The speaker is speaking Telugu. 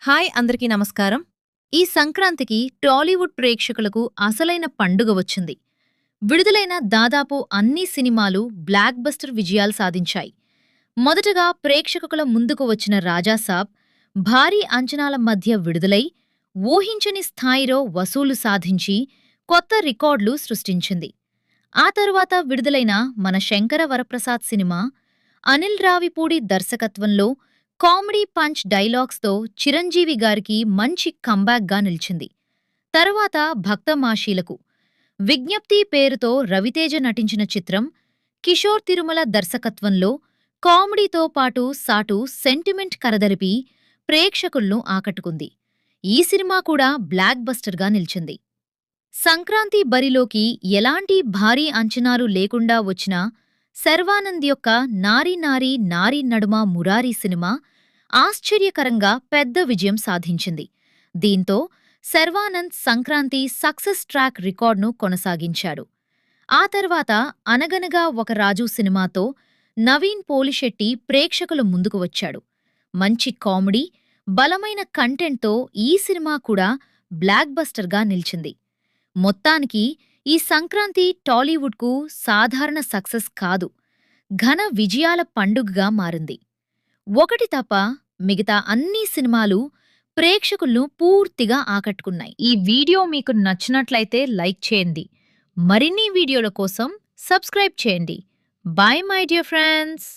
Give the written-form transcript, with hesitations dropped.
హాయ్ అందరికీ నమస్కారం. ఈ సంక్రాంతికి టాలీవుడ్ ప్రేక్షకులకు అసలైన పండుగ వచ్చింది. విడుదలైన దాదాపు అన్ని సినిమాలు బ్లాక్ బస్టర్ విజయాలు సాధించాయి. మొదటగా ప్రేక్షకుల ముందుకు వచ్చిన రాజాసాబ్ భారీ అంచనాల మధ్య విడుదలై ఊహించని స్థాయిలో వసూలు సాధించి కొత్త రికార్డులు సృష్టించింది. ఆ తరువాత విడుదలైన మన శంకర వరప్రసాద్ సినిమా అనిల్ రావిపూడి దర్శకత్వంలో కామెడీ పంచ్ డైలాగ్స్తో చిరంజీవి గారికి మంచి కంబ్యాక్గా నిలిచింది. తరువాత భక్తమాషీలకు విజ్ఞప్తి పేరుతో రవితేజ నటించిన చిత్రం కిషోర్ తిరుమల దర్శకత్వంలో కామెడీతో పాటు సాటు సెంటిమెంట్ కరదలిపి ప్రేక్షకులను ఆకట్టుకుంది. ఈ సినిమా కూడా బ్లాక్ బస్టర్గా నిలిచింది. సంక్రాంతి బరిలోకి ఎలాంటి భారీ అంచనాలు లేకుండా వచ్చిన శర్వానంద్ యొక్క నారీ నారీ నారీ నడుమ మురారి సినిమా ఆశ్చర్యకరంగా పెద్ద విజయం సాధించింది. దీంతో శర్వానంద్ సంక్రాంతి సక్సెస్ ట్రాక్ రికార్డును కొనసాగించాడు. ఆ తర్వాత అనగనగా ఒక రాజు సినిమాతో నవీన్ పోలిశెట్టి ప్రేక్షకుల ముందుకు వచ్చాడు. మంచి కామెడీ, బలమైన కంటెంట్తో ఈ సినిమా కూడా బ్లాక్ బస్టర్గా నిలిచింది. మొత్తానికి ఈ సంక్రాంతి టాలీవుడ్కు సాధారణ సక్సెస్ కాదు, ఘన విజయాల పండుగగా మారింది. ఒకటి తప్ప మిగతా అన్ని సినిమాలు ప్రేక్షకులను పూర్తిగా ఆకట్టుకున్నాయి. ఈ వీడియో మీకు నచ్చినట్లయితే లైక్ చేయండి. మరిన్ని వీడియోల కోసం సబ్స్క్రైబ్ చేయండి. Bye my dear friends.